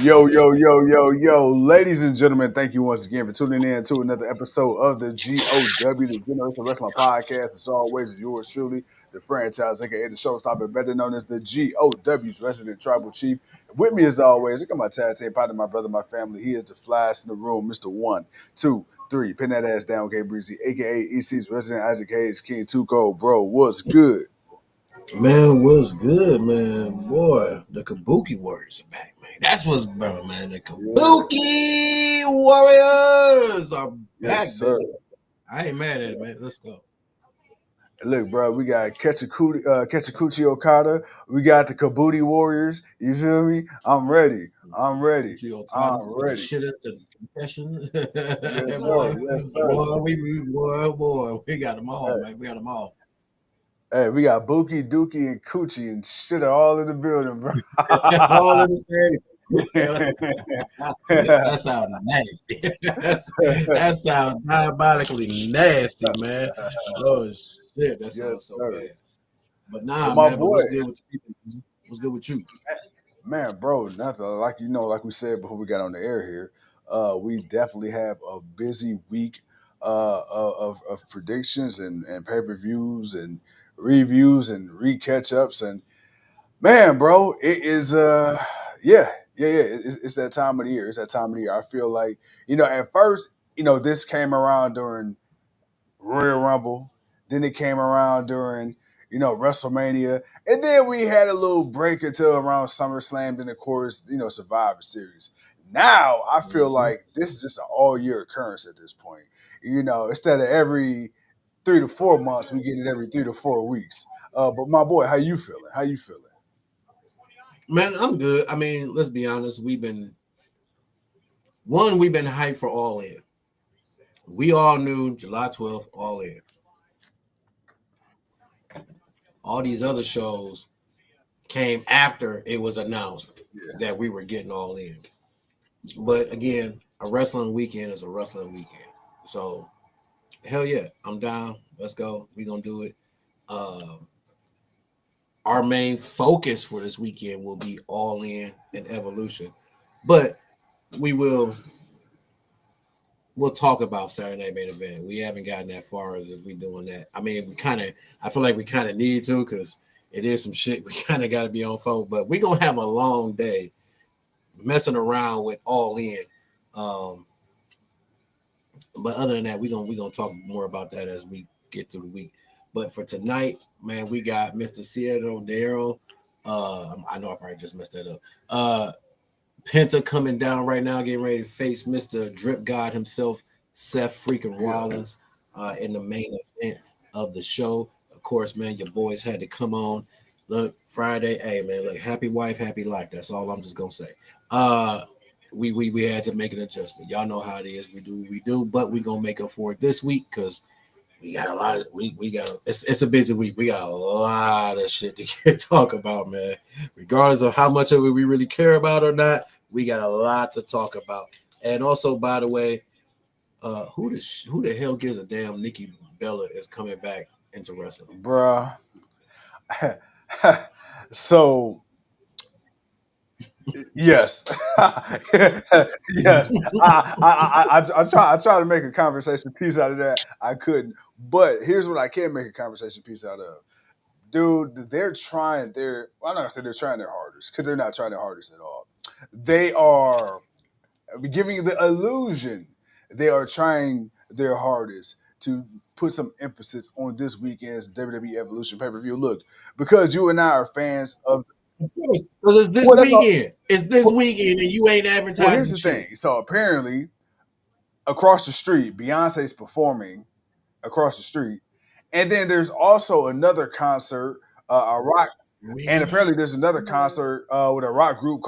Yo, yo, yo, yo, yo, ladies and gentlemen, thank you once again for tuning in to another episode of the GOW, the Generation Wrestling Podcast. As always, yours truly, the franchise, aka the showstopper, better known as the GOW's resident tribal chief. With me, as always, I got my tag team partner, my brother, my family. He is the flyest in the room, Mr. 1, 2, 3. Pin that ass down, K Breezy, aka EC's resident Isaac Hayes, King Tuco. Bro, what's good? Man, what's good, man? Boy, the Kabuki Warriors are back, man. That's what's bro, man. The Kabuki Warriors are back, Yes, sir. baby. I ain't mad at it, man. Let's go. Look, bro, we got Ketchakuchi Okada. We got the Kabuki Warriors. You feel me? I'm ready. I'm ready. I'm Put the ready. shit up to the confession. Yes, boy, sir. Yes, sir. boy, we got them all, man. We got them all. Hey, we got Buki, Dookie, and Coochie and shit are all in the building, bro. all in the stadium. That sounds nasty. that sounds diabolically nasty, man. Oh shit, that sounds so bad. But nah, my man. boy, But what's good with you? What's good with you? Man, bro, nothing like like we said before we got on the air here. We definitely have a busy week of predictions and pay per views and reviews and re catch ups and man, bro, it is yeah. It's that time of the year. It's that time of the year. I feel like at first this came around during Royal Rumble. Then it came around during, WrestleMania. And then we had a little break until around SummerSlam, then of course, Survivor Series. Now I feel like this is just an all year occurrence at this point. Instead of every 3 to 4 months, we get it every 3 to 4 weeks. But my boy, how you feeling? How you feeling? Man, I'm good. I mean, let's be honest. We've been hyped for All In. We all knew July 12th, All In. All these other shows came after it was announced that we were getting All In. But again, a wrestling weekend is a wrestling weekend. So, hell yeah, I'm down. Let's go. We're going to do it. Our main focus for this weekend will be All In and Evolution. But we'll talk about Saturday Night Main Event. We haven't gotten that far as if we doing that. I mean, I feel like we kind of need to because it is some shit we kind of got to be on for. But we're going to have a long day messing around with All In. But other than that, we're gonna talk more about that as we get through the week. But for tonight, man, we got Mr. Cierro Darrow. I know I probably just messed that up. Penta coming down right now, getting ready to face Mr. Drip God himself, Seth freaking Rollins, in the main event of the show. Of course, man, your boys had to come on. Look, Friday, hey man, look, happy wife, happy life. That's all I'm just gonna say. We had to make an adjustment. Y'all know how it is. We do, but we gonna make up for it this week because we got a lot of it's a busy week. We got a lot of shit to talk about, man. Regardless of how much of it we really care about or not, we got a lot to talk about. And also, by the way, who the hell gives a damn Nikki Bella is coming back into wrestling? Bruh. So yes, yes. I try to make a conversation piece out of that. I couldn't, but here's what I can make a conversation piece out of. Dude, they're trying. I'm not gonna say they're trying their hardest because they're not trying their hardest at all. They are giving the illusion they are trying their hardest to put some emphasis on this weekend's WWE Evolution pay per view. Look, because you and I are fans of. Because it's this weekend. It's this weekend, and you ain't advertising. Well, here's the thing. So apparently, across the street, Beyonce's performing across the street, and then there's also another concert, a rock, and apparently there's another concert with a rock group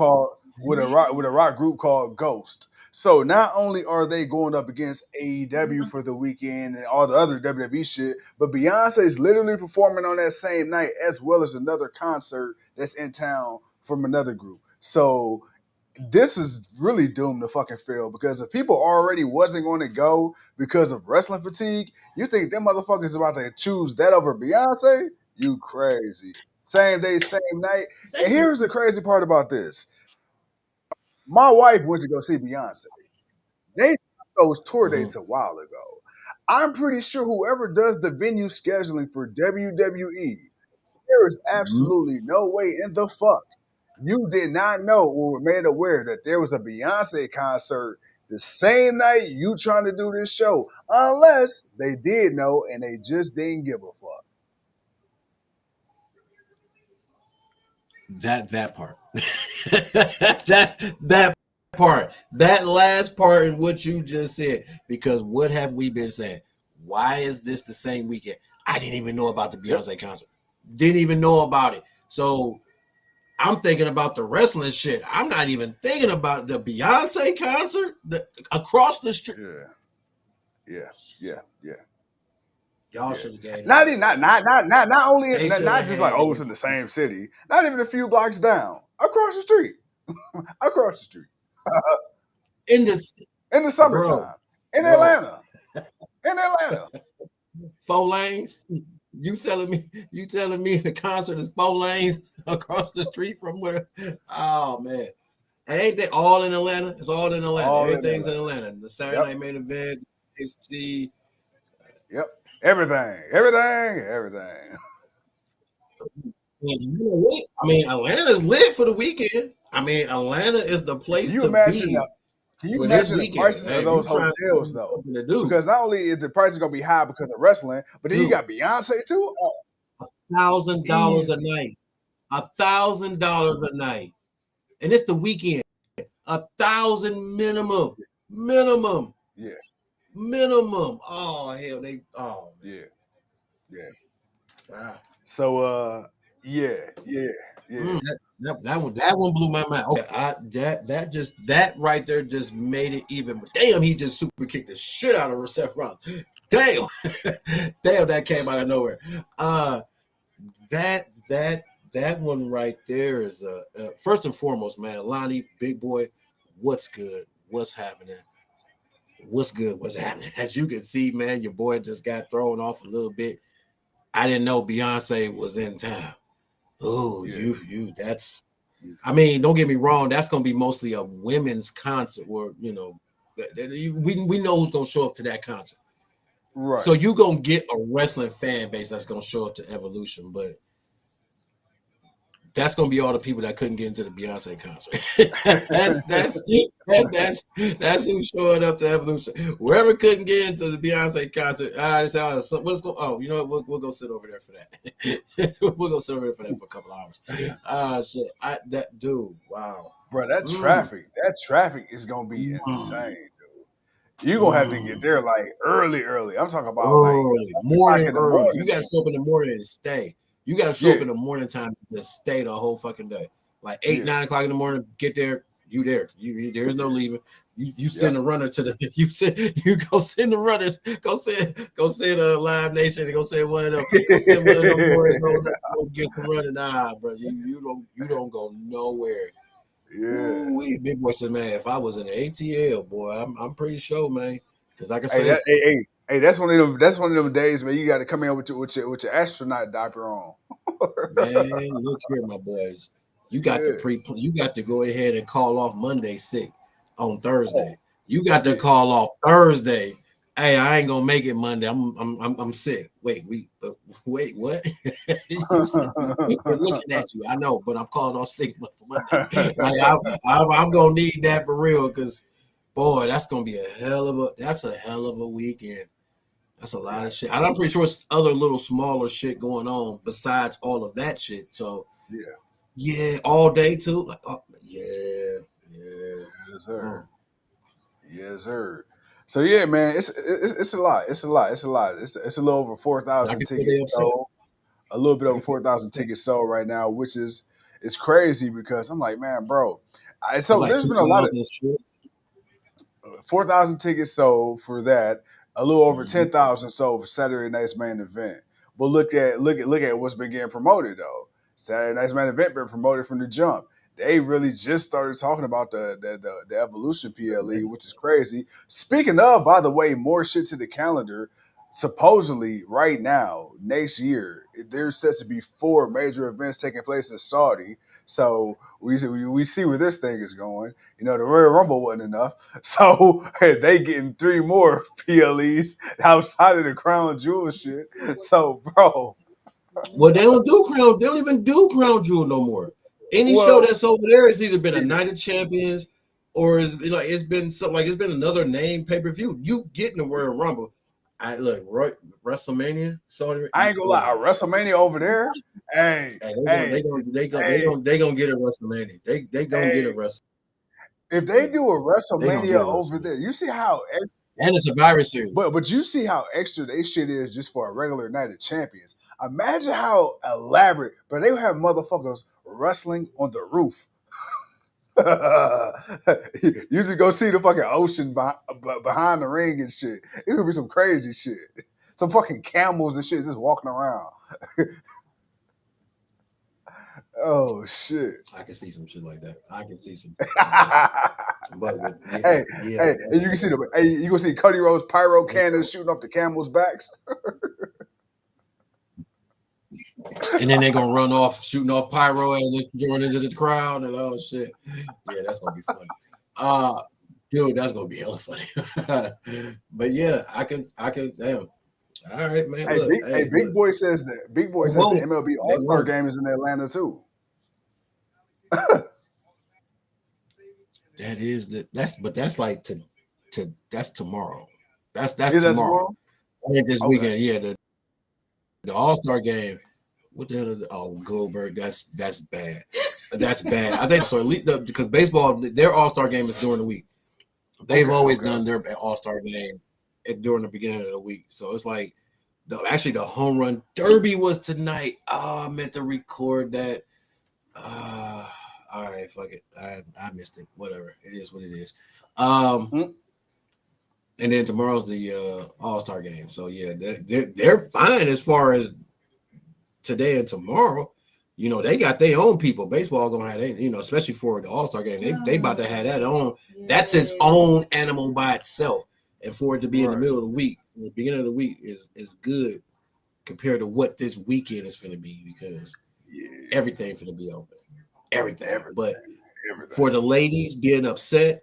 called Ghost. So not only are they going up against AEW for the weekend and all the other WWE shit, but Beyonce is literally performing on that same night as well as another concert that's in town from another group. So this is really doomed to fucking fail because if people already wasn't going to go because of wrestling fatigue, you think them motherfuckers about to choose that over Beyonce? You crazy. Same day, same night. And here's the crazy part about this. My wife went to go see Beyonce. They took those tour Mm-hmm. dates a while ago. I'm pretty sure whoever does the venue scheduling for WWE, there is Mm-hmm. absolutely no way in the fuck you did not know or were made aware that there was a Beyonce concert the same night you trying to do this show, unless they did know and they just didn't give a fuck. That part. that part. That last part in what you just said. Because what have we been saying? Why is this the same weekend? I didn't even know about the Yep. Beyonce concert. Didn't even know about it. So I'm thinking about the wrestling shit. I'm not even thinking about the Beyonce concert across the street. Yeah. Yeah. Yeah. Yeah. Y'all Yeah. should have gave Not them. even not only They should not have just like had oh it's in the same city. Not even a few blocks down. Across the street. Across the street. in the In the bro, summertime. In bro, Atlanta. In Atlanta. 4 lanes. You telling me the concert is 4 lanes across the street from where? Oh man, ain't they all in Atlanta? It's all in Atlanta. All in Everything's in Atlanta. Atlanta. The Saturday Yep. night main event, the Yep. Everything. Everything. Everything. you know what? I mean, Atlanta's lit for the weekend. I mean, Atlanta is the Can place you to imagine be can you for this imagine the weekend. prices Hey, of if you those trying to hotels find though? something to do, Because not only is the price gonna be high because of wrestling, but then you dude, got Beyonce too. Oh, $1,000 a easy. night. $1,000 a night, and it's the weekend. 1,000 minimum, minimum, Yeah. minimum. Oh hell, they. Oh man, Yeah. Yeah. wow. So yeah, yeah, yeah. That one blew my mind. Okay, that right there just made it even. Damn, he just super kicked the shit out of Seth Rollins. Damn, damn, that came out of nowhere. Uh, that that that one right there is first and foremost, man. Lonnie, big boy, what's good? What's happening? What's good? What's happening? As you can see, man, your boy just got thrown off a little bit. I didn't know Beyonce was in town. Oh, Yeah. you. That's. I mean, don't get me wrong. That's gonna be mostly a women's concert, where we know who's gonna show up to that concert. Right. So you gonna get a wrestling fan base that's gonna show up to Evolution, but that's gonna be all the people that couldn't get into the Beyonce concert. That's who's showing up to Evolution. Whoever couldn't get into the Beyonce concert, what's going? Oh, you know what? We'll go sit over there for that. We'll go sit over there for that for a couple hours. Shit. That dude. Wow. Bro, Mm, that traffic is gonna be mm, insane. You're gonna have to get mm. there like early, early. I'm talking about like Early, 8 o'clock morning in the early. You morning. got to show up in the morning and stay. You got to show Yeah, up in the morning time and just stay the whole fucking day. Like eight, yeah, 9 o'clock in the morning, get there. You there. There's no yeah, leaving. You yep. send a runner to the you go send the runners. Go send a Live Nation and go send one of them. Go send one of them boys over there, go get some running. Nah, bro. You don't go nowhere. Yeah. Ooh, big boy said, man, if I was in the ATL, boy, I'm pretty sure, man. Because like I Hey, say, hey, that's one of them. That's one of them days, man. You got to come in with your astronaut diaper on. man, look here, my boys. Yeah. You got to go ahead and call off Monday sick on Oh, Thursday. You got to yeah. call off Thursday. Hey, I ain't gonna make it Monday. I'm sick. Wait, what? We're looking at you. I know, but I'm calling off sick for Monday. Like I'm gonna need that for real, because boy, that's a hell of a weekend. That's a lot yeah. of shit. And I'm pretty sure it's other little smaller shit going on besides all of that shit. So Yeah. yeah, all day too. Like, oh, yeah, yeah. Yes, sir. Mm. Yes, sir. So yeah, man, it's a lot. It's a lot. It's a lot. It's a little over four I thousand can feel they tickets upset. sold. A little bit I over can feel four they thousand upset. tickets sold right now, which is it's crazy because I'm like, man, bro. It's So like there's two been a lot of thousand shit. 4,000 tickets sold for that. A little over Mhm. 10,000 sold for Saturday night's main event. But look at what's been getting promoted though. Saturday night's main event been promoted from the jump. They really just started talking about the Evolution PLE, which is crazy. Speaking of, by the way, more shit to the calendar. Supposedly, right now, next year, there's set to be 4 major events taking place in Saudi. So we see where this thing is going. You know, the Royal Rumble wasn't enough. So hey, they getting 3 more PLEs outside of the Crown Jewel shit. So, bro, Well, they don't do crown. They don't even do crown jewel no more. Any show well, that's over there has either been a yeah, Night of Champions or it's been something like it's been another name pay per view. You getting the Royal Rumble? I look right WrestleMania. Sorry, I ain't gonna lie, a WrestleMania over there. Hey, and hey, hey, they gonna get a WrestleMania. They gonna get a hey. Wrestle. If they do a They gonna WrestleMania get a over WrestleMania there, you see how and a Survivor Series. but you see how extra they shit is just for a regular night of champions. Imagine how elaborate, but they would have motherfuckers wrestling on the roof. You just go see the fucking ocean behind the ring and shit. It's gonna be some crazy shit. Some fucking camels and shit just walking around. Oh shit. I can see some shit like that. I can see some shit like that. But with Hey, yeah, hey, and you can see the hey, you gonna see Cody Rhodes pyro they cannons shooting off the camels' backs. and then they're gonna run off shooting off pyro and going into the crowd and oh shit. Yeah, that's gonna be funny. Uh dude, that's gonna be hella funny. But yeah, I can damn. All right, man. Look, hey, Big look. Boy says that Big Boy They says the won't. MLB They All Star won't. Game is in Atlanta too. That is that's like that's tomorrow. That's Is that tomorrow. tomorrow? I think this Okay. weekend, yeah, the All-Star game. What the hell is it? Oh, Goldberg, that's bad. That's bad. I think so. At least because baseball, their All-Star game is during the week. They've Okay. always Okay. done their All-Star game during the beginning of the week. So it's like the home run derby was tonight. Oh, I meant to record that. Uh, all right, fuck it. I missed it. Whatever. It is what it is. Um, Mm, and then tomorrow's the All Star game. So yeah, they're fine as far as today and tomorrow. You know, they got their own people. Baseball gonna have especially for the All Star game. They about to have that on. That's its own animal by itself. And for it to be in the right. middle of the week, the beginning of the week is good compared to what this weekend is gonna be because Yeah. everything's gonna be open. Everything. But Everything. for Everything. the ladies being upset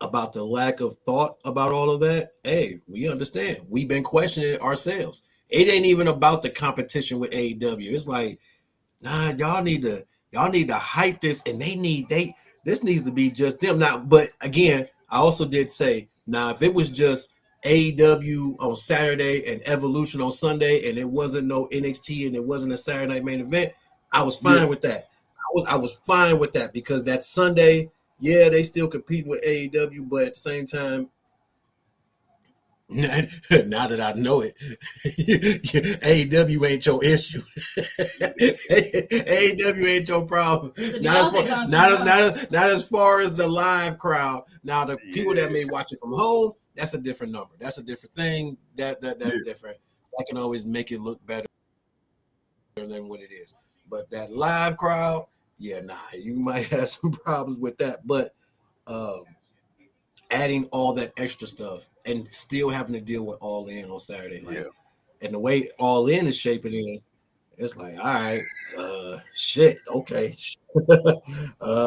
about the lack of thought about all of that, hey, we understand. We've been questioning it ourselves. It ain't even about the competition with AEW. It's like, nah, y'all need to hype this, and they this needs to be just them. Now, but again, I also did say, now if it was just AEW on Saturday and Evolution on Sunday, and it wasn't no NXT and it wasn't a Saturday night main event, I was Yeah. fine with that. I was fine with that because that Sunday, yeah, they still compete with AEW, but at the same time, now that I know it, AEW ain't your issue. AEW ain't your problem. Not as far as the live crowd. Now the people that Yeah. may watch it from home, that's a different number. That's a different thing. That's Yeah. different. I can always make it look better than what it is. But that live crowd, yeah, nah, you might have some problems with that. But um, adding all that extra stuff and still having to deal with All In on Saturday, Yeah. and the way All In is shaping in, it's like, all right, shit, okay,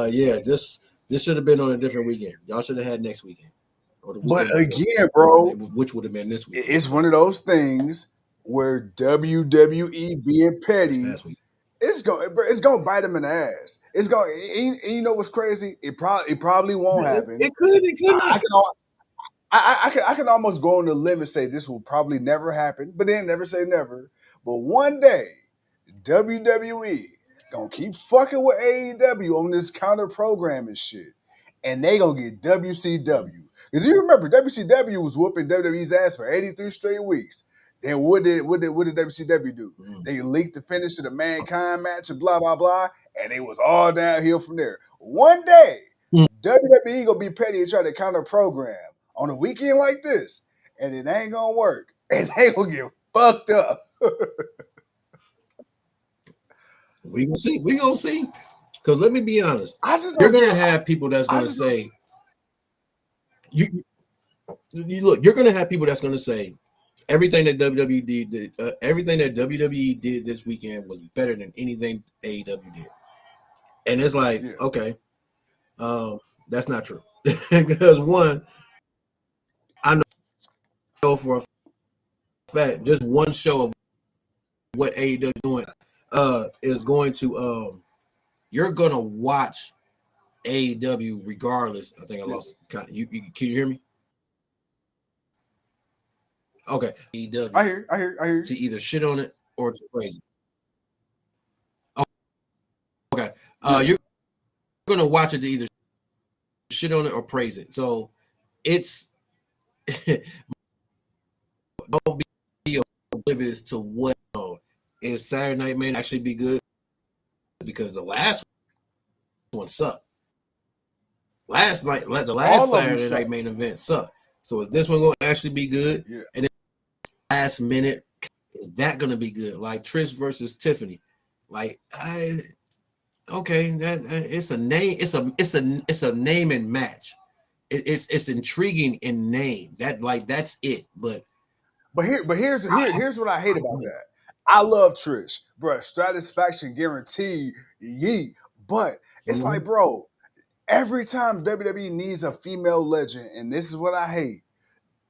yeah, this should have been on a different weekend. Y'all should have had next weekend or the But weekend before, again, bro, which would have been this weekend, it's one but of those things where WWE being this petty, past week. it's gonna bite them in the ass. It's going and you know what's crazy? It probably won't happen. It could I, not. I can al- I can almost go on the limb and say this will probably never happen, but then never say never. But one day, WWE gonna keep fucking with AEW on this counter programming shit, and they gonna get WCW. Because you remember WCW was whooping WWE's ass for 83 straight weeks. Then what did WCW do? Mm. They leaked the finish of the Mankind match and blah blah blah, and it was all downhill from there. One day WWE gonna be petty and try to counter program on a weekend like this, and it ain't gonna work, and they gonna get fucked up. We gonna see. We gonna see. Because let me be honest, I just you're don't gonna get. have people that's I gonna just don't. say you look. You're gonna have people that's gonna say everything that WWE did, everything that WWE did this weekend was better than anything AEW did, and it's like, Yeah, okay, that's not true. Because one, I know for a fact, just one show of what AEW is doing is going to you're gonna watch AEW regardless. I think I yeah. lost. Can you hear me? Okay, I AEW hear, I hear, I hear. to either shit on it or to praise it. Okay, Yeah, you're gonna watch it to either shit on it or praise it. So it's don't be oblivious to what is Saturday Night may actually be good because the last one sucked. The last all of them Saturday Night suck. main event sucked. So is this one going to actually be good? Yeah, And then last minute, is that going to be good? Like Trish versus Tiffany. Like okay, that it's a name. It's a name and match. It's intriguing in name. That's it. But here's what I hate about that. I love Trish, bro. Satisfaction guarantee, yeet. But it's mhm. like, bro, every time WWE needs a female legend, and this is what I hate.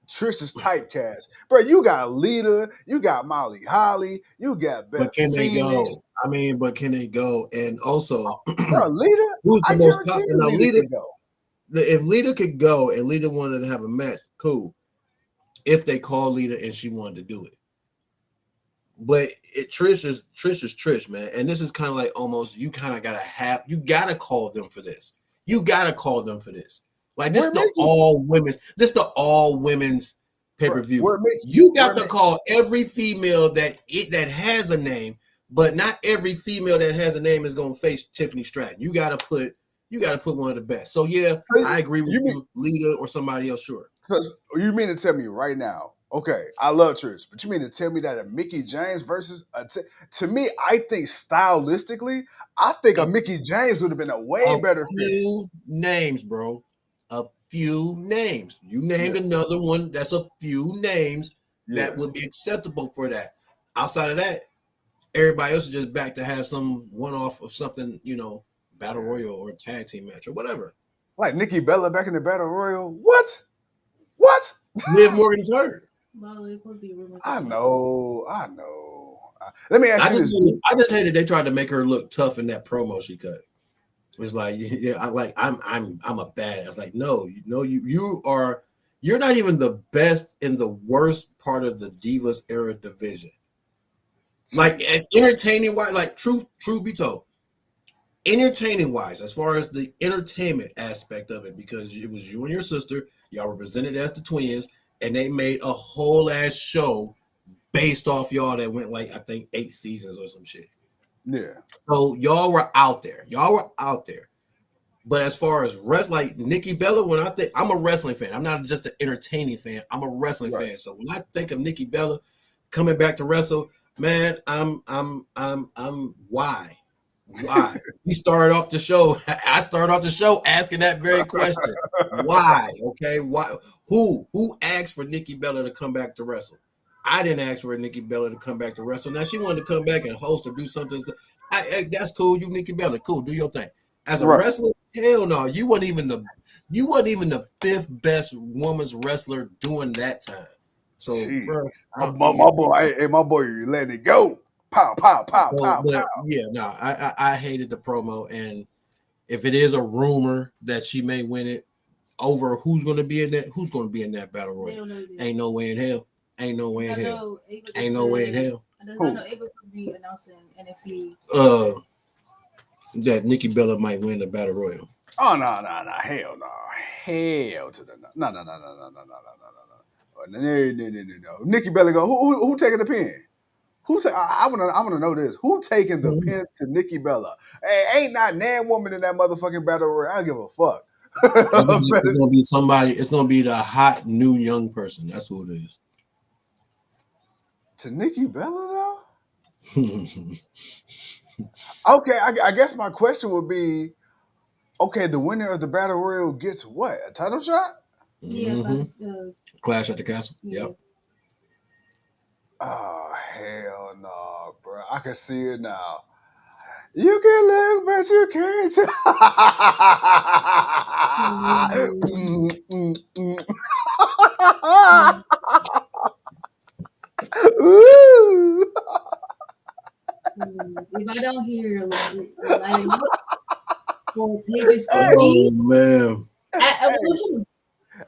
Trish is typecast. Bro, you got Lita, you got Molly Holly, you got But Beth can they Phoenix. go? I mean, but can they go? And also, Bro, Lita, who's I the most guarantee popular? you Now, Lita Lita. can go. If Lita could go and Lita wanted to have a match, cool. If they call Lita and she wanted to do it, but Trish is Trish, man. And this is kind of like almost you kind of gotta call them for this. You gotta call them for this. Like We're making, this the all women's pay bro, per view. we're making, You got we're to making. call every female that has a name, but not every female that has a name is gonna face Tiffany Stratton. You gotta put one of the best. So yeah, I agree with You mean, you, Lita or somebody else, sure. so you mean to tell me right now? Okay, I love Trish, but you mean to tell me that a Mickey James versus to me, I think stylistically, I think a Mickey James would have been a way A better fit. few names, bro. A few names. You named Yeah, another one. That's a few names that yeah, would be acceptable for that. Outside of that, everybody else is just back to have some one off of something, battle yeah. royal or tag team match or whatever. Like Nikki Bella back in the Battle Royal. What? What? Liv Morgan's hurt. I know, I know. Let me ask I you just this, hated, dude. I just hated they tried to make her look tough in that promo she cut. It's like, yeah, I'm a badass. Like, no, you're not even the best in the worst part of the Divas era division. Like entertaining wise, like truth be told, entertaining wise, as far as the entertainment aspect of it, because it was you and your sister, y'all represented as the twins, and they made a whole ass show based off y'all that went like I think 8 seasons or some shit. Yeah, So y'all were out there. Y'all were out there. But as far as like Nikki Bella, when I think I'm a wrestling fan, I'm not just an entertaining fan. I'm a wrestling right. fan. So when I think of Nikki Bella coming back to wrestle, man, I'm why? We started off the show. I started off the show asking that very question. Why? Okay, why? Who asked for Nikki Bella to come back to wrestle? I didn't ask for Nikki Bella to come back to wrestle. Now she wanted to come back and host or do something. That's cool. You Nikki Bella, cool. Do your thing. As a Right. wrestler, hell no. You wasn't even the fifth best woman's wrestler during that time. So, Jeez. bro, yeah. My boy, hey, my boy, you let it go. Pow, pow, pow, So, pow, but pow. yeah, no, I hated the promo, and if it is a rumor that she may win it over who's going to be in that battle royal? Ain't no way in hell. Ain't no way in hell. Ain't no way in hell. Who? Uh, that Nikki Bella might win the battle royal. Oh no, no, no, hell no, hell to the no, no, no, no, no, no, no, no, no, no, no, no. Nikki Bella go. Who taking the pin? I wanna know this. Who taking the Mhm. pin to Nikki Bella? Hey, ain't not nan woman in that motherfucking battle royal. I don't give a fuck. It's gonna be somebody. It's gonna be the hot new young person. That's who it To Nikki Bella is. though? Okay, I guess my question would be, okay, the winner of the battle royal gets what? A title shot? Yeah, Clash at the Castle. yeah. Yep. Oh hell no, bro! I can see it now. You can look, but you can't. Mm, Mm, mm, mm. mm, Ooh. if I don't hear light it up for pages Hey, 14, Oh man, I hey, wish you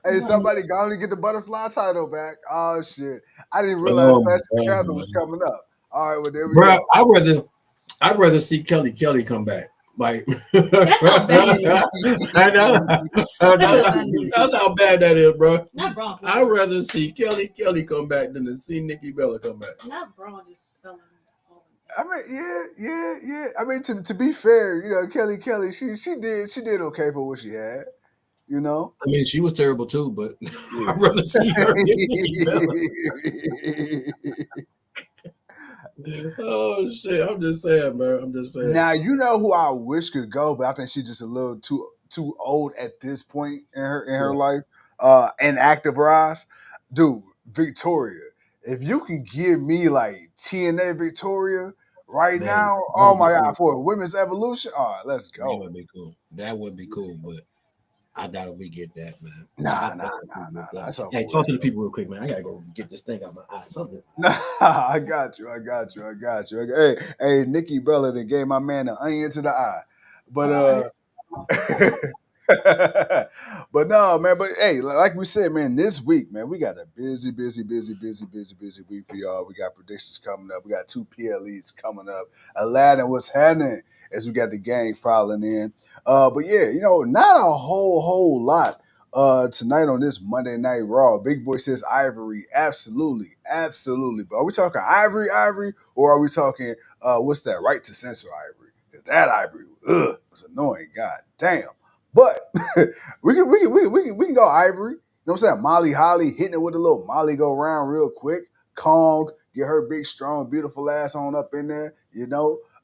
hey! one. Somebody got to get the butterfly title back. Oh shit! I didn't realize oh Clash of the Castle was man, coming up. All right, well there we bro. go. I'd rather see Kelly come back. Like, That's how bad it is. I know, I That's know, how bad it is. that's how bad that is, bro. Not Braun for I'd sure. rather see Kelly come back than to see Nikki Bella come back. Not Braun just fell in. I mean, yeah. I mean, to be fair, Kelly, she did okay for what she had. You know. I mean, she was terrible too, but Yeah. I'd rather see her get Nikki Bella. Oh shit! I'm just saying, man. I'm just saying. Now you know who I wish could go, but I think she's just a little too old at this point in her Yeah, life. And active rise, dude, Victoria. If you can give me like TNA Victoria right man, now, that oh would be my god, cool. for a women's evolution, all right, let's That go. would be cool. That would be cool, but I doubt if we get that, man. I Nah, doubt nah, if we nah, nah, get nah. that. It's over Hey, with. talk to the people real quick, man. I gotta go get this thing out my eye. Something. Nah, I got you. Hey, Nikki Bella then gave my man an onion to the eye. But All right. but no, man. But hey, like we said, man, this week, man, we got a busy week for y'all. We got predictions coming up. We got two PLEs coming up. Aladdin, what's happening? As we got the gang filing in. But yeah, not a whole lot. Tonight on this Monday Night Raw, Big Boy says Ivory, absolutely. But are we talking Ivory, or are we talking what's that? Right to censor Ivory? Because that Ivory, was annoying. God damn. But we can go Ivory. You know what I'm saying? Molly Holly hitting it with a little Molly go round real quick. Kong, get her big, strong, beautiful ass on up in there.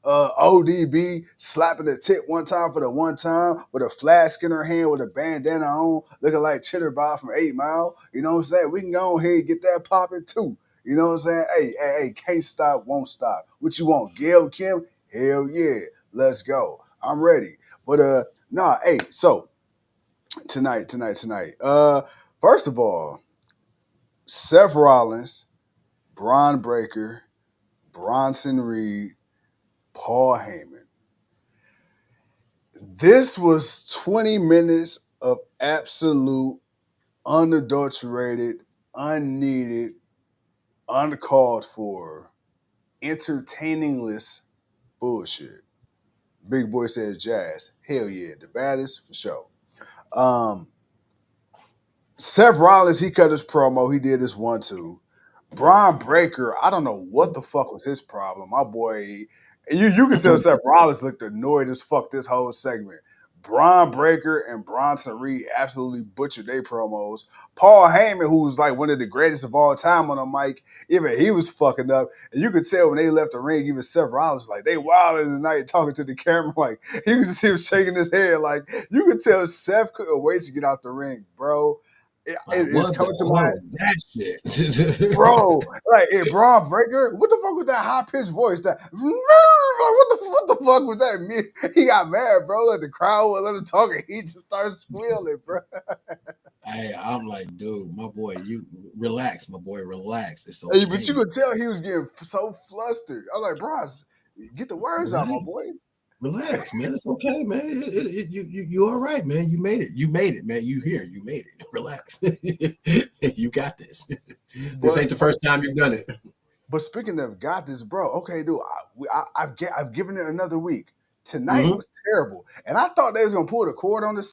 ODB slapping the tit one time for the one time with a flask in her hand with a bandana on, looking like Chitterbob from 8 Mile. You know what I'm saying? We can go ahead and get that popping too. You know what I'm saying? Hey, can't stop, won't stop. What you want, Gail Kim? Hell yeah, let's go. I'm ready. But nah, hey, so tonight. First of all, Seth Rollins, Braun Breaker, Bronson Reed, Paul Heyman. This was 20 minutes of absolute, unadulterated, unneeded, uncalled for, entertainingless bullshit. Big Boy says Jazz. Hell yeah, the baddest for sure. Um, Seth Rollins, he cut his promo. He did this 1-2. Braun Breaker, I don't know what the fuck was his problem. My boy, you can tell Seth Rollins looked annoyed as fuck this whole segment. Braun Breaker and Bronson Reed absolutely butchered their promos. Paul Heyman, who's like one of the greatest of all time on the mic, even he was fucking up. And you could tell when they left the ring, even Seth Rollins, like, they wild in the night talking to the camera. Like, you could just see him shaking his head. Like, you could tell Seth couldn't wait to get out the ring, bro. Like, It's what coming to the my hell is that shit? bro, like Braun Breaker, what the fuck was that high pitched voice? That what the fuck was that? He got mad, bro. Like the crowd would let him talk, and he just started squealing, bro. I'm like, dude, my boy, you relax, my boy, relax. It's Hey, but you okay. could tell he was getting so flustered. I was like, bro, get the words out, my Relax, boy. relax, man. It's okay, man. You all right, man. You made it. You made it, man. You here. You made it. Relax. You got this. This But ain't the first time you've done it. but speaking of got this, bro. Okay, dude, I've given it another week. Tonight Mm-hmm. was terrible, and I thought they was gonna pull the cord on this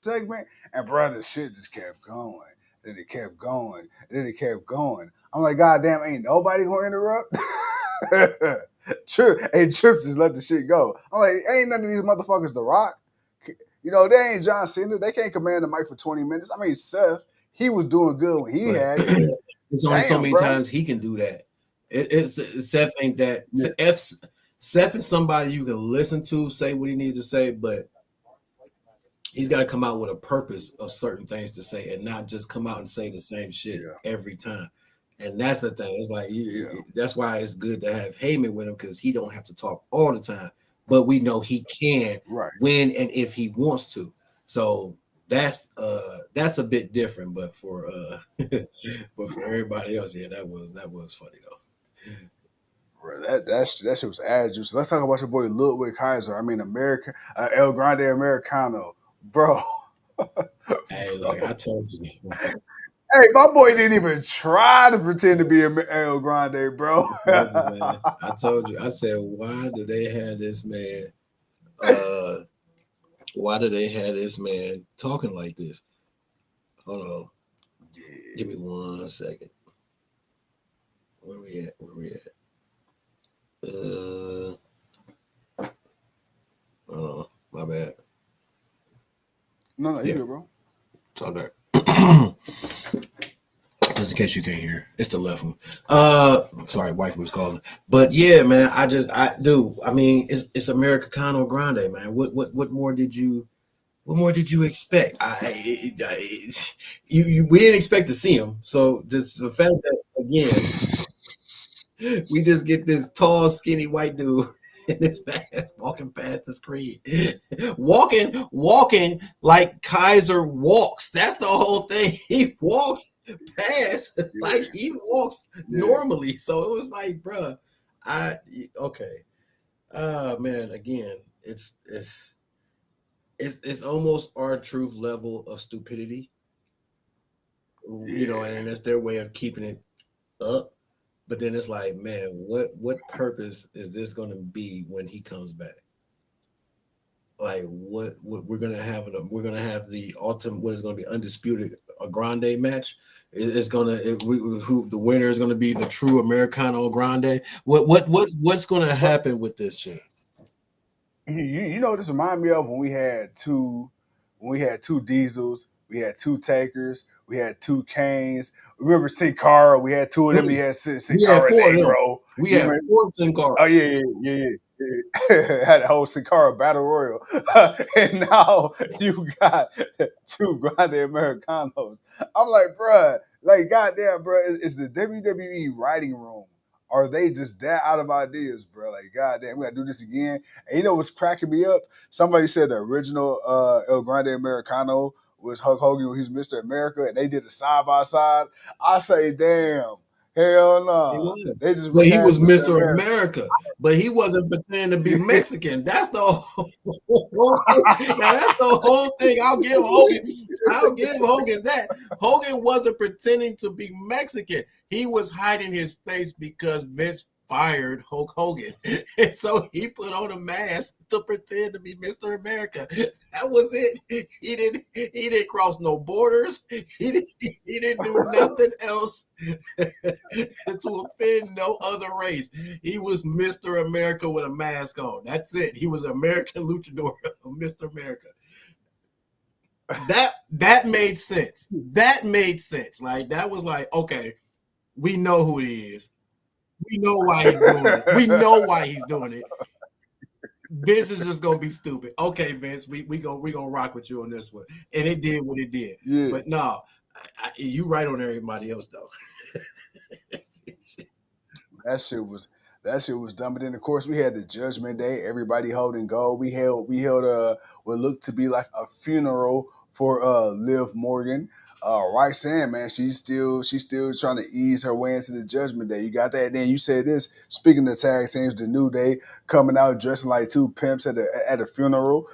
segment, and brother, shit just kept going. Then it kept going. Then it kept going. I'm like, God damn, ain't nobody gonna interrupt? Trip, hey, Trips just let the shit go. I'm like, ain't none of these motherfuckers The Rock. You know, they ain't John Cena. They can't command the mic for 20 minutes. I mean, Seth, he was doing good when he But had it, but it's only so damn, many bro. times he can do that. Seth ain't that. Yeah, Seth is somebody you can listen to say what he needs to say, but he's got to come out with a purpose of certain things to say and not just come out and say the same shit yeah, every time. And that's the thing. It's like yeah. that's why it's good to have Heyman with him because he don't have to talk all the time, but we know he can Right. when and if he wants to. So that's a bit different. But for but for everybody else, yeah, that was funny though. Bro, that shit was ad juice. Let's talk about your boy Ludwig Kaiser. I mean, American El Grande Americano, bro. Hey, look, I Bro. told you, Hey, my boy didn't even try to pretend to be El Grande, bro. man. I told you. I said, why do they have this man? Uh, why do they have this man talking like this? Hold on, give Yeah. me 1 second. Where we at? Where we at? Uh, oh, my bad. No, no, you Yeah, good, bro. it's on there. Just in case you can't hear, it's the left one. Sorry, wife was calling. But yeah, man, I do. I mean, it's Americano Grande, man. What more did you? What more did you expect? We didn't expect to see him. So just the fact that again, we just get this tall, skinny white dude in this mask walking past the screen, walking like Kaiser walks. That's the whole thing. He walks past like Yeah, he walks yeah, normally. So it was like, bruh, I okay. Man, again, it's almost our truth level of stupidity, and yeah. it's their way of keeping it up. But then it's like, man, what purpose is this going to be when he comes back? Like, what we're gonna have the ultimate, what is going to be undisputed a grande match. It's gonna who the winner is going to be the true Americano Grande. What's going to happen with this shit? You know what this remind me of when we had two Diesels, we had two Takers, we had two Canes. Remember Sin Cara? We had two of them. We had Sin We had Cara and four of them. Negro. We You had remember? four Sin Cara. Oh yeah. Had a whole Sin Cara battle royal, and now you got two Grande Americanos. I'm like, bruh, like goddamn, bruh, is the WWE writing room? Are they just that out of ideas, bro? Like, goddamn, we gotta do this again. And you know what's cracking me up? Somebody said the original El Grande Americano was Hulk Hogan when he's Mr. America, and they did a side by side. I say, damn, hell He nah. was. They just But he was recast Mr. Mr. America. America. But he wasn't pretending to be Mexican. That's the whole thing. Now that's the whole thing. I'll give Hogan that. Hogan wasn't pretending to be Mexican. He was hiding his face because Vince fired Hulk Hogan. And so he put on a mask to pretend to be Mr. America. That was it. He didn't cross no borders. He didn't do nothing else to offend no other race. He was Mr. America with a mask on. That's it. He was American luchador of Mr. America. That made sense. That made sense. Like that was like, okay, we know who he is. We know why he's doing it. We know why he's doing it. Vince is just gonna be stupid. Okay, Vince, we gonna rock with you on this one. And it did what it did. Yeah. But no, you right on everybody else though. That shit was dumb. But then of course we had the Judgment Day. Everybody holding gold. We held what looked to be like a funeral for Liv Morgan. Roxanne, man, she's still trying to ease her way into the Judgment Day. You got that? Then you said this. Speaking of tag teams, the New Day coming out dressing like two pimps at a funeral.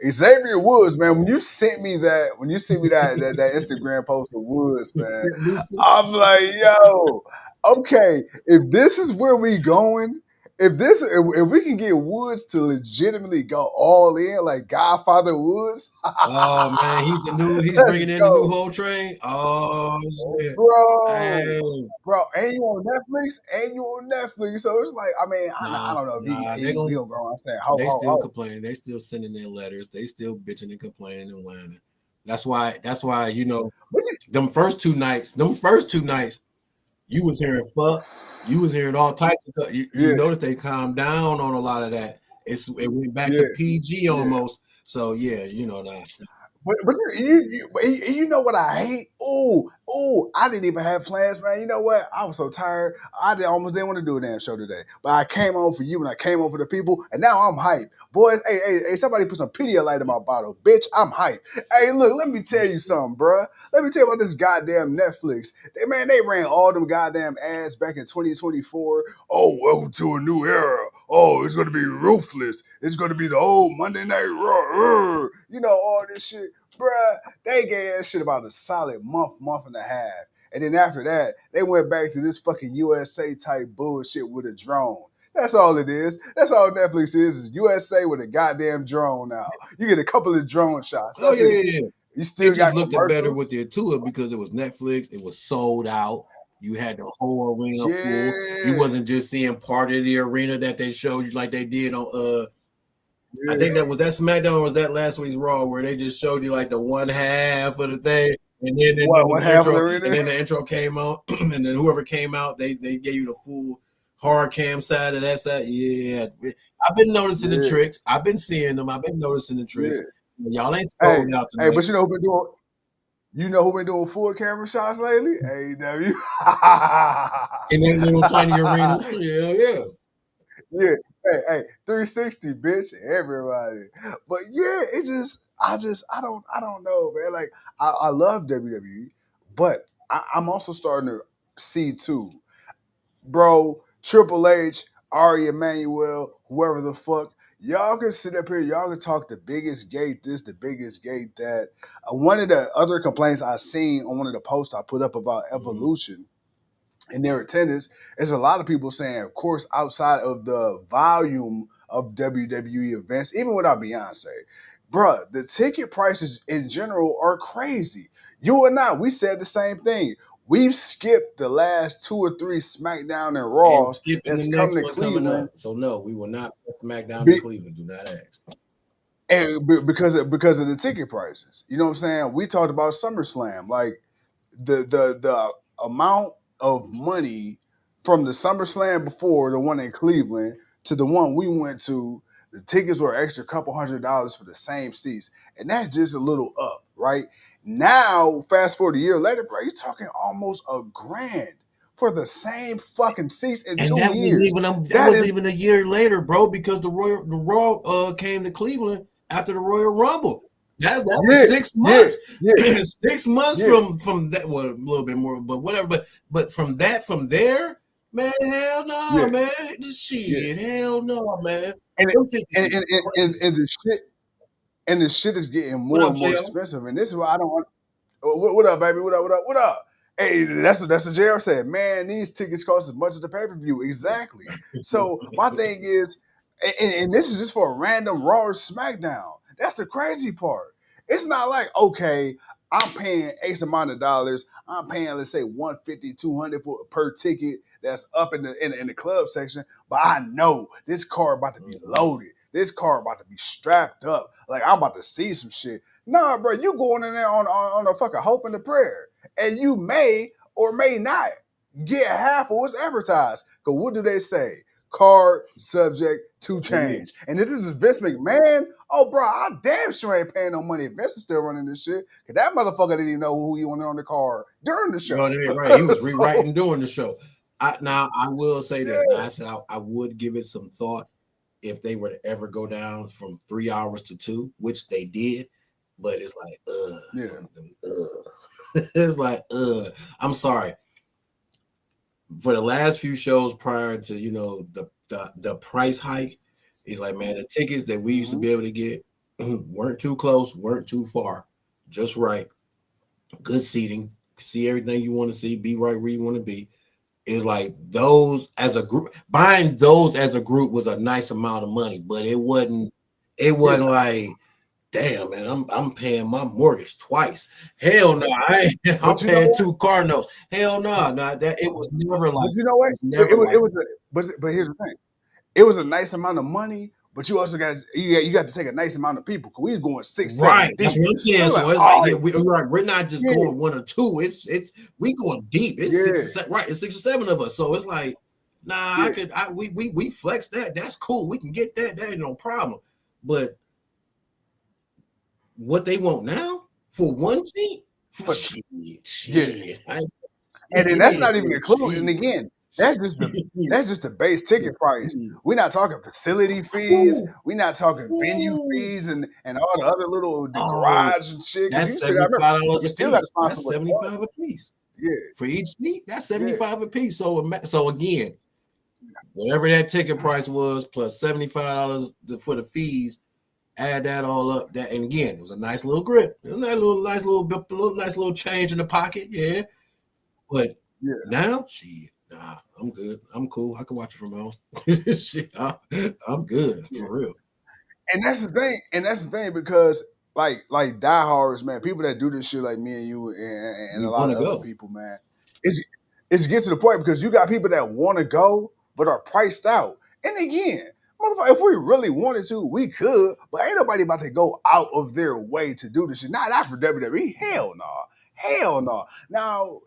Xavier Woods, man, when you sent me that Instagram post of Woods, man, I'm like, yo, okay, if this is where we going, if we can get Woods to legitimately go all in like Godfather Woods, Oh man, he's let's bringing in the new go, whole train. Oh yeah. bro. Hey, Bro, and you on Netflix, and you on Netflix. So it's like, I mean, I nah, don't know if nah, they he gonna gonna go on saying, they still complaining, they still sending in letters, they still bitching and complaining and whining. That's why, But you- them first two nights, you was hearing fuck, you was hearing all types of stuff. You yeah, notice they calmed down on a lot of that. It went back to yeah, PG yeah. almost. So yeah, nah. But you know what I hate? I didn't even have plans, man. You know what? I was so tired. Almost didn't want to do a damn show today. But I came on for you and I came on for the people, and now I'm hyped. Boys, hey, somebody put some Pedialyte in my bottle. Bitch, I'm hyped. Hey, look, let me tell you something, bruh. Let me tell you about this goddamn Netflix. They ran all them goddamn ads back in 2024. Oh, welcome to a new era. Oh, it's gonna be ruthless. It's gonna be the old Monday Night Raw. All this shit. Bruh, they gave that shit about a solid month and a half. And then after that, they went back to this fucking USA type bullshit with a drone. That's all it is. That's all Netflix is USA with a goddamn drone now. You get a couple of drone shots. Oh That's yeah, it. yeah, yeah. You It still just got looked better with commercials. their tour because it was Netflix. It was sold out. You had the whole arena full. You Yeah. wasn't just seeing part of the arena that they showed you like they did on I Yeah. think that SmackDown or was that last week's Raw where they just showed you like the one half of the thing, and then What the half of the intro, arena? and then the intro came out, and then whoever came out, they gave you the full hard cam side of that side. Yeah, I've been noticing the Yeah. tricks. I've been seeing them. I've been noticing the tricks. Yeah. Y'all ain't Hey, sold out hey, tonight. but who been doing full camera shots lately? AEW. In that little tiny arena. Yeah, yeah. Yeah, hey, 360, bitch, everybody. But yeah, I don't know, man. Like, I love WWE, but I'm also starting to see too, bro. Triple H, Ari Emanuel, whoever the fuck. Y'all can sit up here, y'all can talk the biggest gate this, the biggest gate that. One of the other complaints I seen on one of the posts I put up about Mm-hmm. Evolution in their attendance, there's a lot of people saying, of course, outside of the volume of WWE events, even without Beyonce, bruh, the ticket prices in general are crazy. You and I, we said the same thing. We've skipped the last 2 or 3 SmackDown and And Raws skipping that's the come next to one coming Cleveland up. So no, we will not put SmackDown in be, Cleveland. Do not ask. because of the ticket prices. You know what I'm saying? We talked about SummerSlam. Like, the amount of money from the SummerSlam before the one in Cleveland to the one we went to, the tickets were extra couple $100 for the same seats, and that's just a little up, right? Now, fast forward a year later, bro, you're talking almost $1,000 for the same fucking seats in And 2 years. that That was is, even a year later, bro, because the Raw came to Cleveland after the Royal Rumble. That was yeah, 6 months. yeah, 6 months yeah, from that, well, a little bit more, but whatever. But from there, man, hell no, yeah, man. yeah. Shit, hell no, man. And Them tickets and is and, and, and, crazy. and the shit and the shit is getting What more up, and more JR? expensive. And this is why I don't. What up, baby? What up? What up? What up? Hey, that's what JR said. Man, these tickets cost as much as the pay per view. Exactly. So my thing is, and this is just for a random Raw or SmackDown. That's the crazy part. It's not like, okay, I'm paying X amount of dollars. I'm paying, let's say, 150, 200 per ticket. That's up in the club section. But I know this car about to be loaded. This car about to be strapped up. Like, I'm about to see some shit. Nah, bro, you going in there on a fucking hope and a prayer. And you may or may not get half of what's advertised. Because what do they say? Card subject to Oh yeah. change. And if this is Vince McMahon, oh, bro, I damn sure ain't paying no money if Vince is still running this shit. Because that motherfucker didn't even know who he wanted on the card during the No, show. that ain't right. He was So, rewriting during the show. Now I will say this. Now yeah, I said I would give it some thought if they were to ever go down from 3 hours to two, which they did. But it's like, yeah, it's like, I'm sorry. For the last few shows prior to the price hike, he's like, man, the tickets that we used to mm-hmm, be able to get weren't too close, weren't too far, just right, good seating, see everything you want to see, be right where you want to be. It's like those as a group, buying those as a group was a nice amount of money, but it Yeah, wasn't like, damn man, I'm paying my mortgage twice. Hell no, I'm but you know paying what? two car notes. Hell no, that it was never But like you know it what? was never It like was but here's the thing. It was a nice amount of money, but you also you got to take a nice amount of people because we was going six, right. seven That's deep. what I'm So saying. we're like, So it's like, oh yeah, we're not just yeah, going one or two. It's we going deep. It's six yeah, or seven, right? It's six or seven of us. So it's like, nah, yeah. we flex that. That's cool. We can get that. That ain't no problem. But what they want now for one seat? For Shit, yeah. shit. And then that's not even including. And Shit. again, that's just the base ticket price. We're not talking facility fees. We're not talking venue fees and all the other little the Oh, garage and shit. Because you that's still got to remember, $75 you a still got to piece. find That's somewhere to park. 75 a piece Yeah, for each seat. That's yeah, 75 a piece. So again, whatever that ticket price was plus $75 for the fees, add that all up. That and again, it was a nice little grip. It was a nice little change in the pocket. Yeah, but yeah. now, shit, nah, I'm good. I'm cool. I can watch it from home. Shit, I'm good Yeah. for real. And that's the thing. And that's the thing because like diehards, man, people that do this shit like me and you and We a lot want of to other go. people, man, it's get to the point because you got people that want to go but are priced out. And again, motherfucker, if we really wanted to, we could, but ain't nobody about to go out of their way to do this shit. Not for WWE. Hell no. Hell no. Now,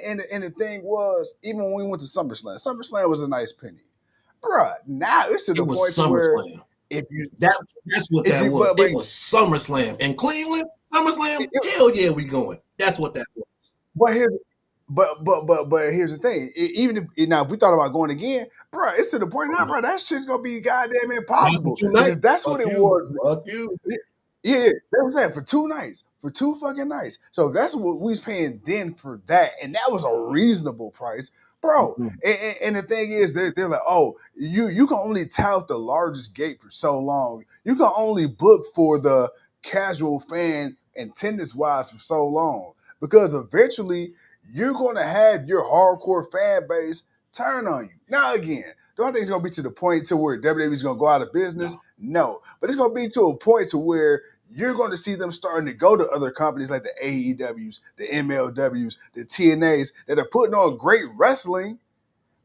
and the thing was, even when we went to SummerSlam was a nice penny. Bruh, now it's to It the was point to where SummerSlam. if you That's what if that you was. but It was SummerSlam in Cleveland. SummerSlam. it, Hell yeah, we going. That's what that was. but here's but here's the thing. Even if now if we thought about going again, bro, it's to the point now, bro. That shit's gonna be goddamn Not for impossible. two Because nights. if that's what Fuck it you. was, Fuck you. yeah, that was that for 2 nights, for 2 fucking nights. So if that's what we was paying then for that, and that was a reasonable price, bro. Mm-mm. And the thing is, they're like, oh, you can only tout the largest gate for so long. You can only book for the casual fan attendance wise for so long because eventually you're going to have your hardcore fan base turn on you. Now again, do I think it's going to be to the point to where WWE is going to go out of business? No. No, but it's going to be to a point to where you're going to see them starting to go to other companies like the AEWs, the MLWs, the TNAs that are putting on great wrestling